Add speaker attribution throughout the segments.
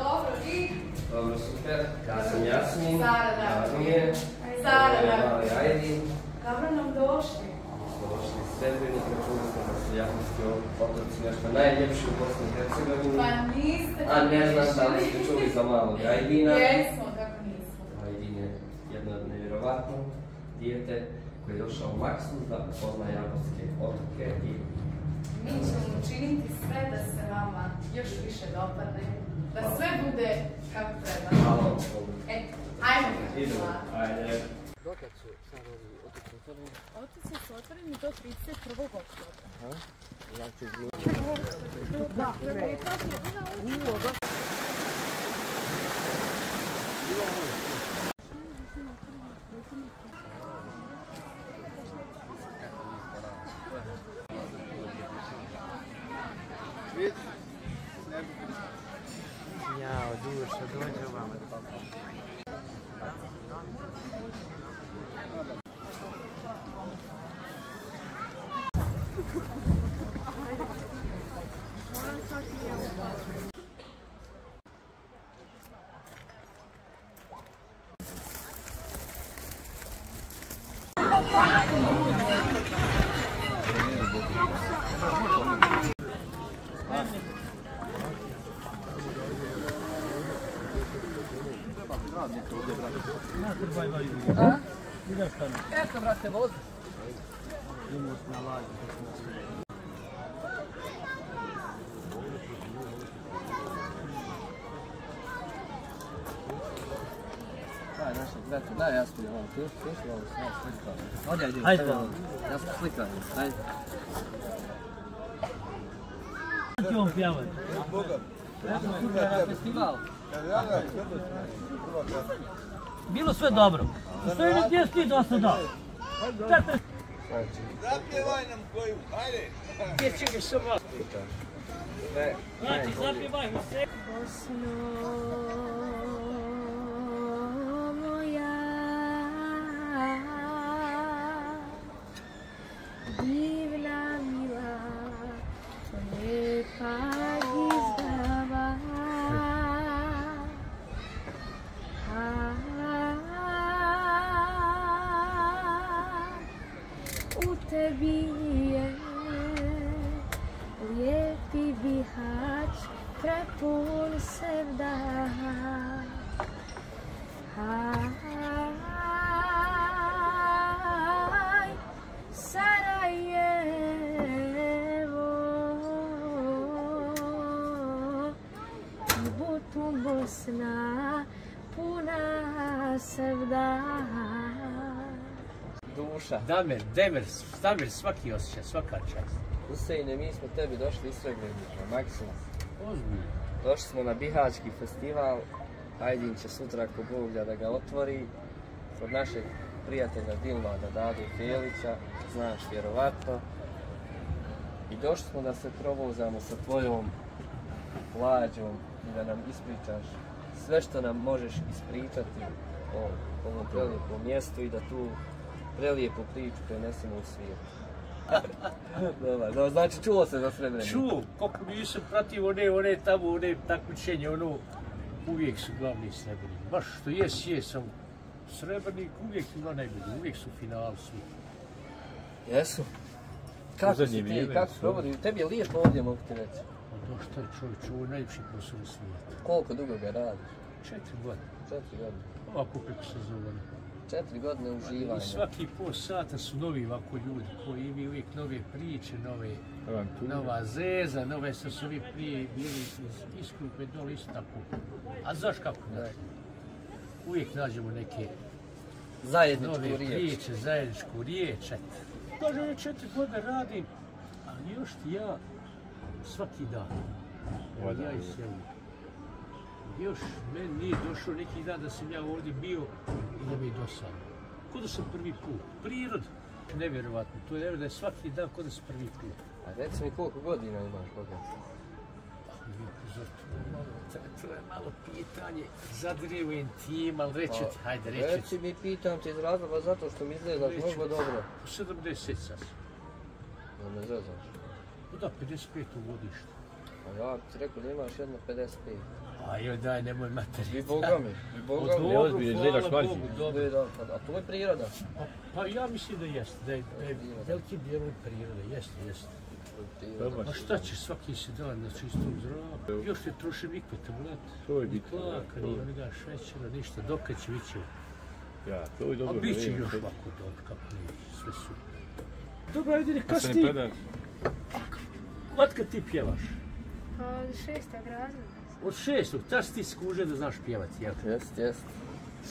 Speaker 1: Dobro, vi?
Speaker 2: Dobro, super. Ja sam Jasmin.
Speaker 1: Sara, da.
Speaker 2: Jasmin.
Speaker 1: Sara, da.
Speaker 2: Mali Ajdin.
Speaker 1: Dobro nam došli.
Speaker 2: Smo došli iz Srebrenika, čuli smo da su Japanski otoci nešto najljepši u Bosni i Hercegovini.
Speaker 1: Pa niste.
Speaker 2: A ne znam da li ste čuli za malog Ajdina.
Speaker 1: Jesmo, kako nismo.
Speaker 2: Ajdin je jedno nevjerovatno dijete koji je došao u Maksuz da upozna Japanske otoke i
Speaker 1: Mi ćemo učiniti sve da se vama još više dopadne. Da sve bude kako treba.
Speaker 2: malo
Speaker 1: Eto, ajmo.
Speaker 2: idemo. Ajde. Dokad su sad ovi otoci otvoreni?
Speaker 1: Otoci su otvoreni do 31. oktobra.
Speaker 2: Znači,
Speaker 1: Da.
Speaker 3: Jao, duša, dođe vam.
Speaker 2: Eto, brate, vozi. Daj, naša, brate, daj Jasmin, ovo, tu su ovo, sve slikanje. Ovdje, ajde,
Speaker 3: Ajde,
Speaker 2: ja sam slikanje, ajde.
Speaker 3: Šta će on pjevati?
Speaker 2: Na festival.
Speaker 3: Bilo sve dobro. Što je gdje si ti dosta dao?
Speaker 4: Zapjevaj nam koju, ajde!
Speaker 3: Gdje će ga što malo? Znači, zapjevaj mu se.
Speaker 5: Bosno moja, divna mila, lepa izdava. U tebi je lijepi Bihać, prepun sevdaha. Sarajevo, Butum Bosna, puna sevdaha.
Speaker 2: Duša.
Speaker 3: Damir, svaki osjećaj, svaka čast.
Speaker 2: Husejne, mi smo tebi došli iz Srebrenika, Maksuz.
Speaker 3: Ozbiljno.
Speaker 2: Došli smo na Bihaćki festival. Ajdin će sutra ako Bog da ga otvori. Kod našeg prijatelja Dilmada Dade Felića, znaš vjerovatno. I došli smo da se provozamo sa tvojom Lađom i da nam ispričaš sve što nam možeš ispričati o ovom prelijepom mjestu i da tu prelijepu priču prenesemo u svijet. Dobar, znači čulo se za Srebrenik.
Speaker 3: Čuo, kako nisam pratio one tamo, one takmičenje, ono, uvijek su glavni Srebrenik. Baš što jesam Srebrenik, uvijek su najbolji, uvijek su u finalu svi.
Speaker 2: Jesu. Kako si ti, kako se provodi? Tebi je lijepo ovdje, mogu ti reći.
Speaker 3: No šta je čovječ, ovo je najljepši posao u svijetu.
Speaker 2: Koliko dugo ga radiš?
Speaker 3: 4 godine.
Speaker 2: 4 godine.
Speaker 3: Ovako preko sezone.
Speaker 2: 4 godine uživanja.
Speaker 3: I svaki pol sata su novi ovako ljudi koji imaju uvijek nove priče, nova zeza, nove što su ovi prije bili iz Iskrupe dole isto tako. A znaš kako da? Uvijek nađemo neke nove priče, zajedničku riječ. Kaže, ja 4 godine radim, a još ti ja svaki dan. Ja i selim. Još meni nije došao neki dan da sam ja ovdje bio i da mi je dosadno. Ko da sam prvi put. Prirod. Nevjerovatno. To je nevjerovatno da je svaki dan ko da sam prvi put.
Speaker 2: A reci mi koliko godina imaš koga?
Speaker 3: To je malo pitanje. Zadire u intim, ali reći ti, hajde reći ti.
Speaker 2: Reci mi, pitam te iz razloga zato što mi izgledaš mnogo dobro.
Speaker 3: 70 sas.
Speaker 2: Da me zezaš.
Speaker 3: Da, 55. godište.
Speaker 2: A ja ti rekao da imaš jedno 55.
Speaker 3: A joj daj, nemoj materi.
Speaker 2: I Boga mi.
Speaker 3: Dobro, hvala Bogu, dobro.
Speaker 2: A to je priroda.
Speaker 3: Pa ja mislim da jeste, da je veliki dijelom prirode, jeste. Ma šta će svaki si dan na čistom zraku? Još ne trošim nikve tablete.
Speaker 6: To je bitno.
Speaker 3: Klaka, nije ga šećera, ništa, dokad će viće.
Speaker 6: Ja, to je dobro.
Speaker 3: A bit će još ovako dobro, kako neće, sve su. Dobro, ajde, kad si ti... Od kad ti pjevaš?
Speaker 5: Od 6. razreda.
Speaker 3: Od 6. Tad si ti skužio da znaš pjevati, jel?
Speaker 2: Jest.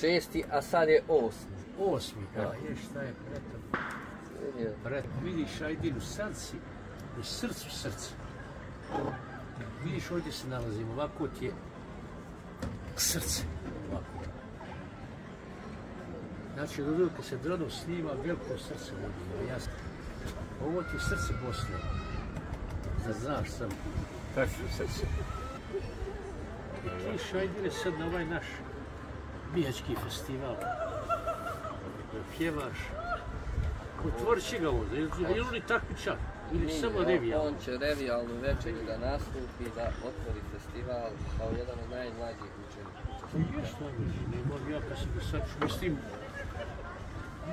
Speaker 2: 6. a sad je 8.
Speaker 3: 8. Je šta je preto. Vidiš, Ajdinu, sad si u srcu. Vidiš, ovdje se nalazimo, ovako ti je srce. Ovako. Znači, kad se dronom snima, veliko srce vodi, jasno. Ovo ti je srce Bosne. Da znaš sam.
Speaker 6: Tačno srce.
Speaker 3: Vidiš, Ajdine, sad na ovaj naš bijački festival. Pjevaš. Otvorit će ga ovdje, je li oni takmičar? Ili samo revijalno?
Speaker 2: On će revijalnu večer da nastupi, da otvori festival kao jedan od najmlađih učenika.
Speaker 3: Ješ najmlađi, nemam ja pa se do sad ću, mislim,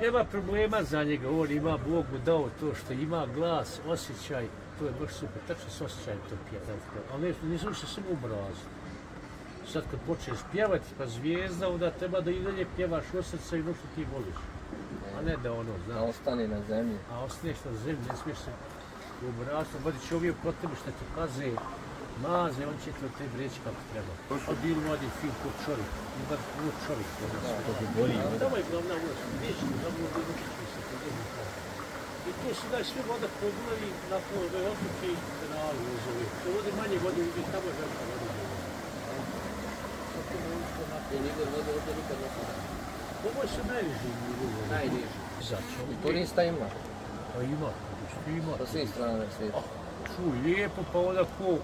Speaker 3: nema problema za njega, on ima, Bog mu dao to što ima glas, osjećaj, to je baš super, tačno s osjećajem to pjevati, ali ne sluša samo obrazu. Sad kad počneš pjevati, pa zvijezda, onda treba da i dalje pjevaš od srca i ono što ti voliš. A ne da ono, znaš.
Speaker 2: A ostane na zemlji.
Speaker 3: A ostaneš na zemlji, ne smiješ se u obrazu, vodiš ovdje kod tebe što ti paze, maze, on će te od tebi reći kako treba. A bilo mladi film kod čovjek, ima kod čovjek. Tamo je glavna ulož, neći ti glavno da učiti se kod jednog kada. I to se daj sve voda pogledali nakon ove odluke i penali uzove. To vode manje vode, uvijek tamo je velika voda.
Speaker 2: I njegov vode ovdje nikad ne sada.
Speaker 3: Ovo je sve najniži njegov vode.
Speaker 2: Najniži.
Speaker 3: Začeo.
Speaker 2: I turista ima.
Speaker 3: Pa ima, ima.
Speaker 2: Sa svih strana svijeta.
Speaker 3: Čuj, lijepo, pa onako,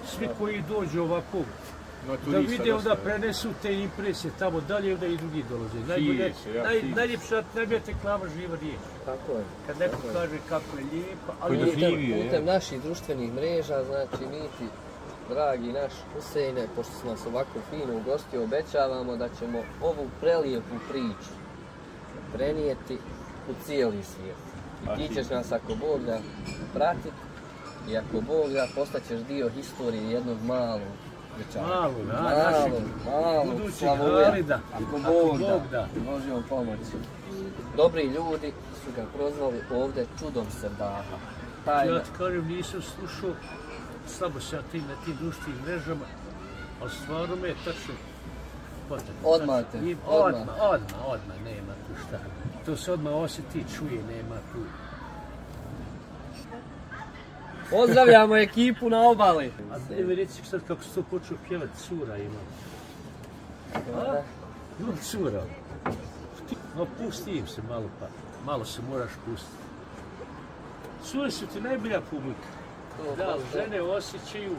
Speaker 3: svi koji dođu ovako, da vide onda prenesu te impresije tamo dalje, onda i drugi dolaze. Najljepša, najbolja reklama živa riječ.
Speaker 2: Tako je.
Speaker 3: Kad neko kaže kako je lijepo, ali
Speaker 2: putem naših društvenih mreža, znači mi ti, dragi naš Husejne, pošto si nas ovako fino ugostio, obećavamo da ćemo ovu prelijepu priču prenijeti u cijeli svijet. I ti ćeš nas, ako Bog da, pratiti i ako Bog da, postaćeš dio historije jednog malog dječaka. Malog Slavuja. Ako Bog da, možemo pomoći. Dobri ljudi su ga prozvali ovdje čudom Sevdaha.
Speaker 3: Ja ti kažem, nisam slušao, slabo se na tim društvenim mrežama, ali stvarno me je tačno potrebno. Odmah, nema tu šta. To se odmah osjeti, čuje, nema tu.
Speaker 2: Pozdravljamo ekipu na obali.
Speaker 3: A evo reci sad kako se to počeo pjevati, cura ima. A? Ima cura. No pusti im se malo pa, malo se moraš pustiti. Cure su ti najbolja publika. Da, žene osjećaju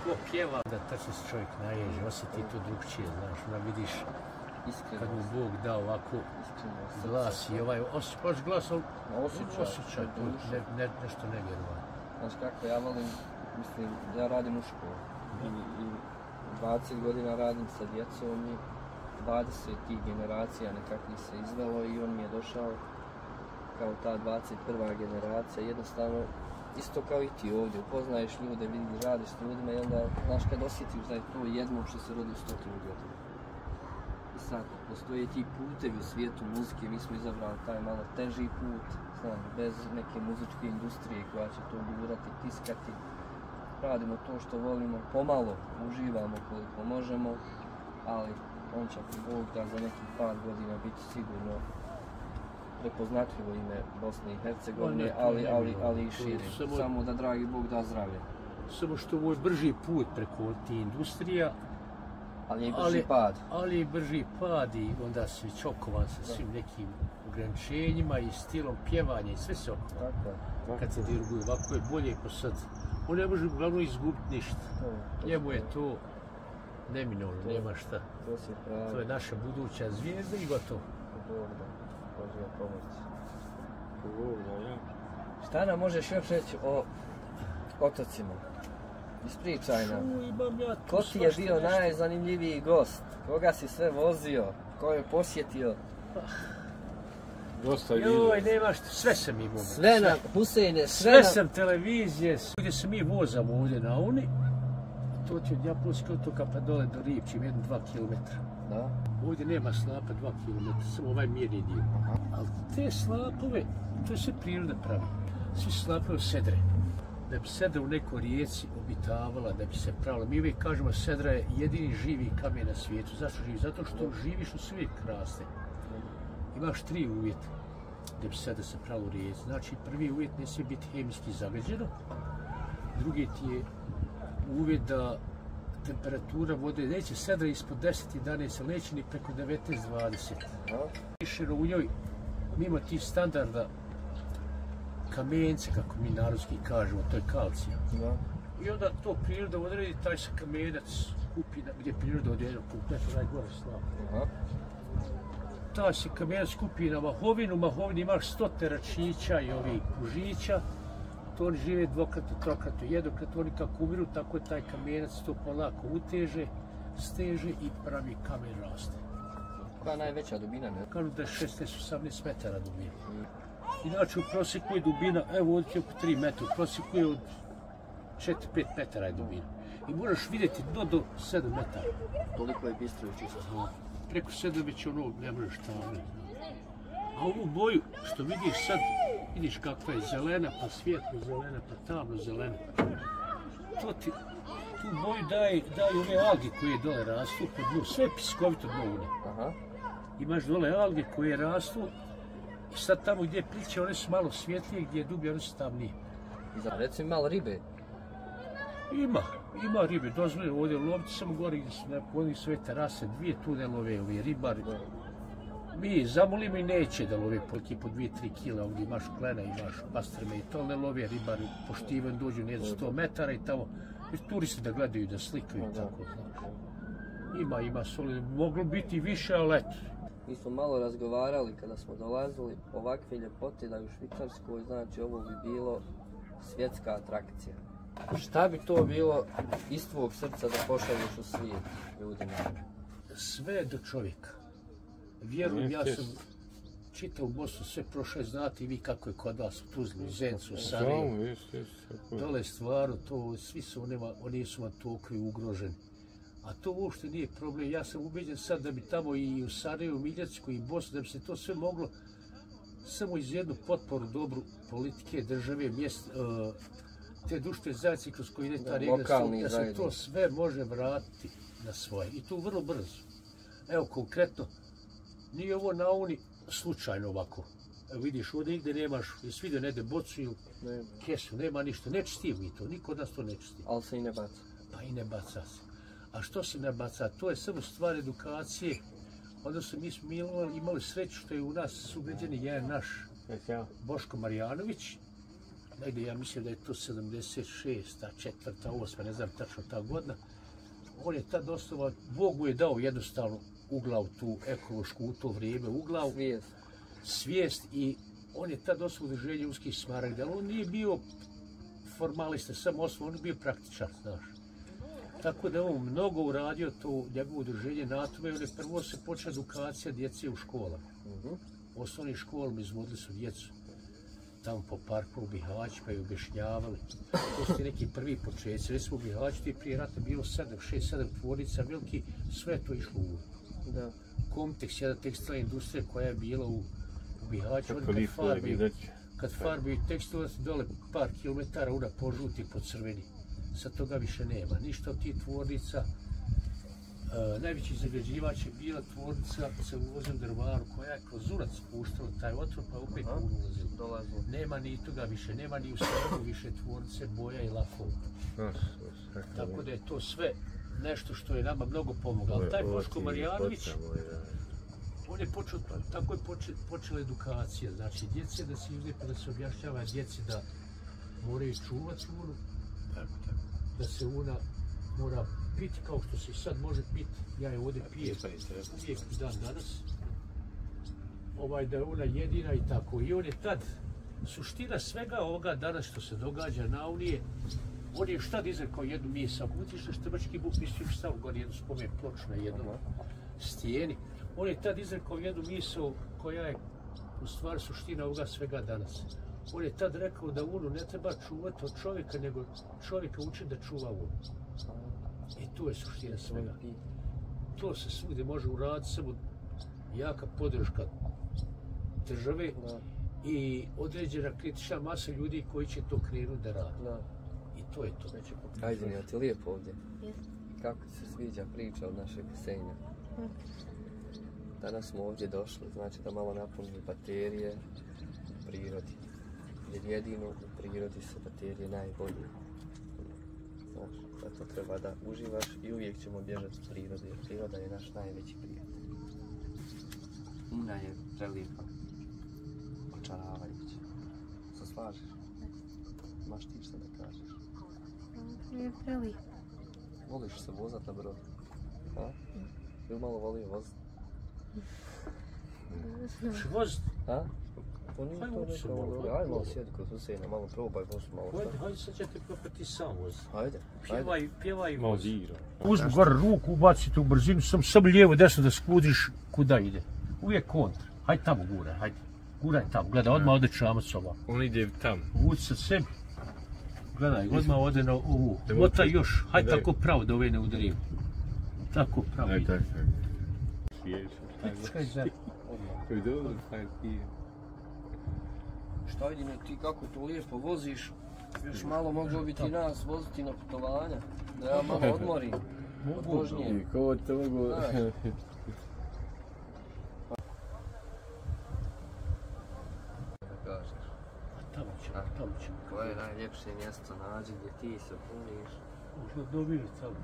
Speaker 3: ko pjeva, da tačno se čovjek naježe, osjeti to drugčije, znaš, onda vidiš kad mu Bog da ovako glas i ovaj baš glas, ali osjećaj, to je nešto nevjerovatno.
Speaker 2: Znaš kako, ja volim, mislim, ja radim u školu i 20 godina radim sa djecom i 20 tih generacija nekakvih se izvelo i on mi je došao kao ta 21. generacija, jednostavno isto kao i ti ovdje, upoznaješ ljude, vidiš, radiš s ljudima i onda, znaš, kad osjetiš da je to jedno što se rodi u 100 godina. I sad, postoje ti putevi u svijetu muzike, mi smo izabrali taj malo teži put, znam, bez neke muzičke industrije koja će to gurati, tiskati. Radimo to što volimo, pomalo uživamo koliko možemo, ali on će, ako Bog da, za nekih par godina biti sigurno prepoznatljivo ime Bosne i Hercegovine, ali i šire. Samo da, dragi Bog, da zdravlje.
Speaker 3: Samo što ovo je brži put preko ti industrija,
Speaker 2: ali je brži pad.
Speaker 3: Ali je brži pad i onda si već okovan sa svim nekim ograničenjima i stilom pjevanja i sve se okovan. Kad se dirguju, ovako je bolje ko sad. On ne može uglavnom izgubiti ništa. Njemu je to neminovno, nema šta. To je naša buduća zvijezda i gotovo.
Speaker 2: Božja pomoć. Šta nam možeš još reći o otocima? Ispričaj nam.
Speaker 3: Imam ja tu
Speaker 2: Ko ti je
Speaker 3: svašta
Speaker 2: bio
Speaker 3: nešto.
Speaker 2: najzanimljiviji gost? Koga si sve vozio? Ko je posjetio?
Speaker 6: Dosta
Speaker 3: Joj, nemaš, sve sam imao.
Speaker 2: Sve nam, Husejne,
Speaker 3: Sve sam televizije, gdje se mi vozamo ovdje na Uni. To ti od Japonskog otoka pa dole do Ripčim, 1-2 kilometra.
Speaker 2: Da.
Speaker 3: Ovdje nema slapa 2 km, samo ovaj mirni dio. Ali te slapove, to je sve priroda pravi. Svi slapove sedre. Da bi sedra u nekoj rijeci obitavala, da bi se pravila. Mi uvijek kažemo sedra je jedini živi kamen na svijetu. Zašto živi? Zato što živiš u sve uvijek raste. Imaš 3 uvjeta da bi sedra se pravila u rijeci. Znači, prvi uvjet ne smije biti hemijski zagađeno. Drugi ti je uvjet da temperatura vode neće sedra ispod 10-11, ali neće ni preko 19-20. Išeno u njoj, mimo tih standarda kamence, kako mi narodski kažemo, to je kalcija. I onda to priroda odredi, taj se kamenac kupi, gdje priroda odredi, kompletno najgore slabo. Taj se kamenac kupi na mahovinu, mahovini imaš 100 račića i ovih kužića. To oni žive dvokratno, trokratno, jednokratno, oni kako umiru, tako je taj kamenac to polako uteže, steže i pravi kamen raste.
Speaker 2: Koja je najveća dubina, ne?
Speaker 3: Kažu da je 16-18 metara dubina. Inače u prosjeku je dubina, evo ovdje oko 3 metra, u prosjeku je od 4-5 metara je dubina. I moraš vidjeti dno do 7 metara.
Speaker 2: Toliko je bistro i čisto.
Speaker 3: Preko 7 već ono ne možeš tamo. A ovu boju što vidiš sad, vidiš kakva je zelena, pa svijetlo zelena, pa tamno zelena. To ti, tu boju daje ove alge koje dole rastu po dnu, sve je piskovito dno une. Imaš dole alge koje rastu i sad tamo gdje je pliće, one su malo svjetlije, gdje je dublje, one su tamnije.
Speaker 2: Recimo malo ribe.
Speaker 3: Ima ribe, dozvoljeno ovdje loviti, samo gore gdje su oni sve terase, 2 tu ne love ovi ribari. Mi zamolimo i neće da love po 2-3 kila, ovdje imaš klena, imaš pastrme i to ne love ribari, poštivan dođu ne 100 metara i tamo, turisti da gledaju, da slikaju i tako, znaš. Ima solidno, moglo biti više, ali eto.
Speaker 2: Mi smo malo razgovarali kada smo dolazili, ovakve ljepote da je u Švicarskoj, znači ovo bi bilo svjetska atrakcija. Šta bi to bilo iz tvog srca da pošalješ u svijet ljudima?
Speaker 3: Sve do čovjeka. Vjerujem, ja sam čitao u Bosnu, sve prošle, znate i vi kako je kod vas u Tuzli, u Zencu, u Sarajevu. Dole stvaru, to, svi su oni su vam toliko ugroženi. A to uopšte nije problem. Ja sam ubeđen sad da bi tamo i u Sarajevu, Miljacku i Bosnu, da bi se to sve moglo samo iz jednu potporu dobru politike, države, te društvene zajednice kroz koje ide ta regija, da se to sve može vratiti na svoje. I to vrlo brzo. Evo, konkretno, nije ovo na Uni slučajno ovako. Evo vidiš, ovdje nigde nemaš, jesi vidio negdje bocu ili kesu, nema ništa. Ne čistimo mi to, niko od nas to ne čisti.
Speaker 2: Ali se i ne baca.
Speaker 3: Pa i ne baca se. A što se ne baca? To je samo stvar edukacije. Odnosno, mi smo imali sreću što je u nas sugrađeni jedan naš Boško Marjanović. Negdje, ja mislim da je to 76. 4. 8. ne znam tačno ta godina. On je tad osnovan, Bog mu je dao jednostavno u glavu tu ekološku u to vrijeme, u glavu svijest i on je tad osnovan udruženje Uskih Smaragda, ali on nije bio formalista, samo osnovan, on je bio praktičar, znaš. Tako da je on mnogo uradio to njegovo udruženje na tome i on je prvo se počela edukacija djece u školama. U osnovnim školama izvodili su djecu tamo po parku u Bihaću pa je objašnjavali. To su neki prvi početci. Recimo u Bihaću je prije rata bilo 6-7 tvornica veliki, sve to išlo u Komteks, jedna tekstilna industrija koja je bila u Bihaću. Kad farbaju tekstil, dole par kilometara una požuti po crveni. Sad toga više nema. Ništa od tih tvornica. Najveći zagađivač je bila tvornica sa uvozom drvaru koja je kroz Urac puštala taj otrov pa opet ulazila. Nema ni toga više, nema ni u Sarajevu više tvornice boja i lakova. Tako da je to sve nešto što je nama mnogo pomoglo. Ali taj Boško Marjanović, on je počeo, tako je počela edukacija. Znači, djece da se izlijepa, da se objašnjava djeci da moraju čuvati unu, da se una mora piti kao što se sad može piti. Ja je ovdje pijem uvijek dan danas. Da je ona jedina i tako. I on je tad, suština svega ovoga danas što se događa na Uni je On je šta izrekao jednu misao, ako utiš Štrbački buk, mislim stav gore jednu spomen ploču na jednom stijeni. On je tad izrekao jednu misao koja je u stvari suština ovoga svega danas. On je tad rekao da unu ne treba čuvati od čovjeka, nego čovjeka uči da čuva unu. I to je suština svega. To se svugdje može uraditi, samo jaka podrška države i određena kritična masa ljudi koji će to krenuti da radi. I to je to.
Speaker 2: Ajde, je ti lijepo ovdje? Kako ti se sviđa priča od našeg Senja? Danas smo ovdje došli, znači da malo napunimo baterije u prirodi. Jer jedino u prirodi su baterije najbolje. Znaš, zato treba da uživaš i uvijek ćemo bježati u prirodi, jer priroda je naš najveći prijatelj. Una je prelijepa, očaravajuća. Se slažeš? Imaš ti šta da kažeš?
Speaker 5: Je prelijepo.
Speaker 2: Voliš se vozat na brodu? Ili malo volio voziti?
Speaker 3: Voziti?
Speaker 2: To nije to neko malo. Ajde malo sjedi kod Huseina, malo probaj voziti, malo šta.
Speaker 3: Hajde sad će te propati sam voziti.
Speaker 2: Ajde.
Speaker 3: Pjevaj
Speaker 6: Malo
Speaker 3: vozi.
Speaker 6: zira.
Speaker 3: Uzmi gore ruku, ubacite u brzinu, samo lijevo, desno da skudiš kuda ide. Uvijek kontra. Hajde tamo guraj, hajde. Guraj tamo, gledaj, odmah ode čamac ovako.
Speaker 6: On ide tam.
Speaker 3: Vuci se sebi. Gledaj, odmah ode na ovu. Motaj još, hajde tako pravo da ove ne udarimo. Tako pravo ide.
Speaker 6: Tak.
Speaker 3: Čekaj za...
Speaker 6: To je dobro, taj ti.
Speaker 2: Šta vidim, ti kako to lijepo voziš, još malo moglo bi ti nas voziti na putovanja, da ja malo odmorim od vožnje.
Speaker 6: I ko te mogu...
Speaker 2: Da kažeš,
Speaker 3: Tamo ćemo.
Speaker 2: koje je najljepše mjesto nađi gdje ti se puniš.
Speaker 3: Možda dobili tamo.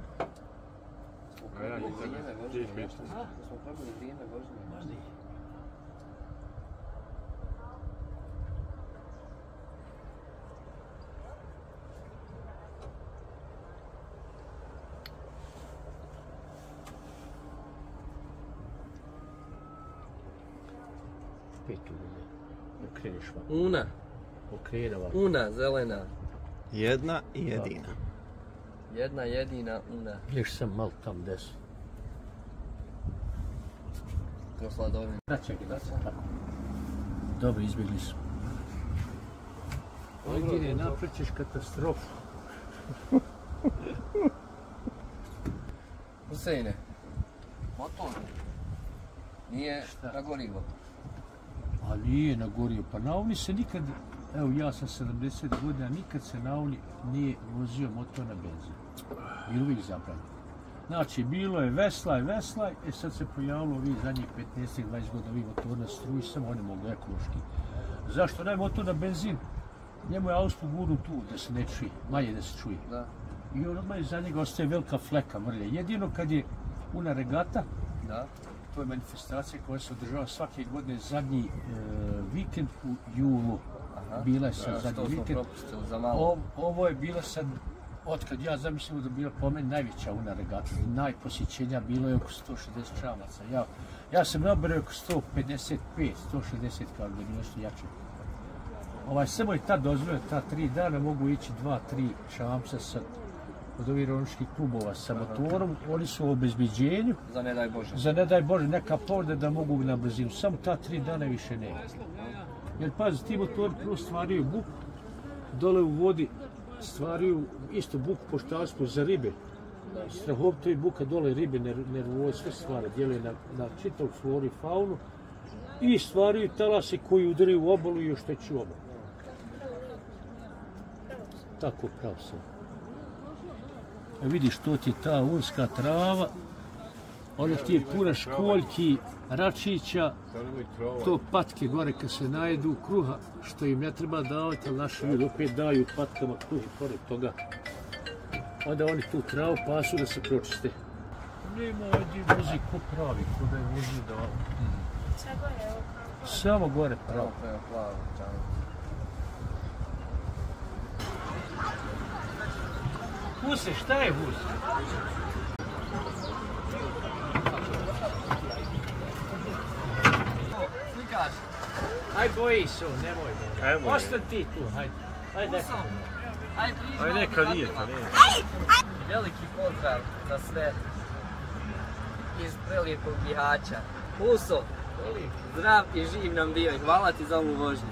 Speaker 2: Smo probili vrijeme vožnje, smo probili vrijeme vožnje.
Speaker 3: Pet uvijek. Okreneš vam.
Speaker 2: Una.
Speaker 3: Okrene vam.
Speaker 2: Una, zelena.
Speaker 7: Jedna i jedina.
Speaker 2: Jedna jedina una.
Speaker 3: Još sam malo tam desno.
Speaker 2: Kroz Ladovinu.
Speaker 3: Vraćaj ga, tako. Dobro, izbjegli smo. Ovdje naprećeš katastrofu.
Speaker 2: Huseine, motor nije na gorivo.
Speaker 3: A nije nagorio, pa na ovni se nikad, evo ja sam 70 godina, nikad se na ovni nije vozio motor na benzin. I uvijek zabranjeno. Znači, bilo je veslaj, sad se pojavilo ovih zadnjih 15-20 godina ovih motor na struji, samo oni mogu ekološki. Zašto ne motor na benzin? Njemu je auspu guru tu, da se ne čuje, manje da se čuje.
Speaker 2: Da.
Speaker 3: I odmah iza njega ostaje velika fleka mrlje. Jedino kad je una regata, to je manifestacija koja se održava svake godine zadnji vikend u julu. Bila je sad zadnji vikend. Ovo je bila sad, otkad ja zamislimo da je bila po meni najveća una regata. Najposjećenja bilo je oko 160 čamaca. Ja sam nabrao oko 155, 160 kao da je nešto jače. Samo je tad dozvoljeno, ta 3 dana mogu ići 2-3 čamca od ovih roničkih klubova sa motorom. Oni su u obezbeđenju.
Speaker 2: Za ne daj Bože.
Speaker 3: Za ne daj Bože, neka povreda da mogu na brzinu. Samo ta 3 dana više nema. Jer pazi, ti motori prvo stvaraju buku, dole u vodi stvaraju isto buku poštarstvo za ribe. Strahovito je buka, dole ribe nervoze, sve stvara, djeluje na čitavu floru i faunu. I stvaraju talase koji udaraju u obalu i ošteću obalu. Tako pravo sam. Vidiš, to ti je ta unska trava, ono ti je puna školjki, račića, to patke gore kad se najedu kruha, što im ne treba davati, ali naši ljudi opet daju patkama kruh i pored toga. Onda oni tu travu pasu da se pročiste. Nema ovdje vozi ko pravi, ko da je vozi da... Samo gore pravo. Huse, šta je hus? Slikaš? Aj boji se, nemoj. Ostan ti tu, hajde. Hajde.
Speaker 2: Aj
Speaker 6: neka lijeta, ne.
Speaker 2: Veliki pozdrav za sve iz prelijepog Bihaća. Huso, zdrav i živ nam bio i hvala ti za ovu vožnju.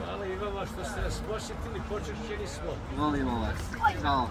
Speaker 3: Hvala i vama što ste nas posjetili, počešćeni smo.
Speaker 2: Volimo vas. Ćao.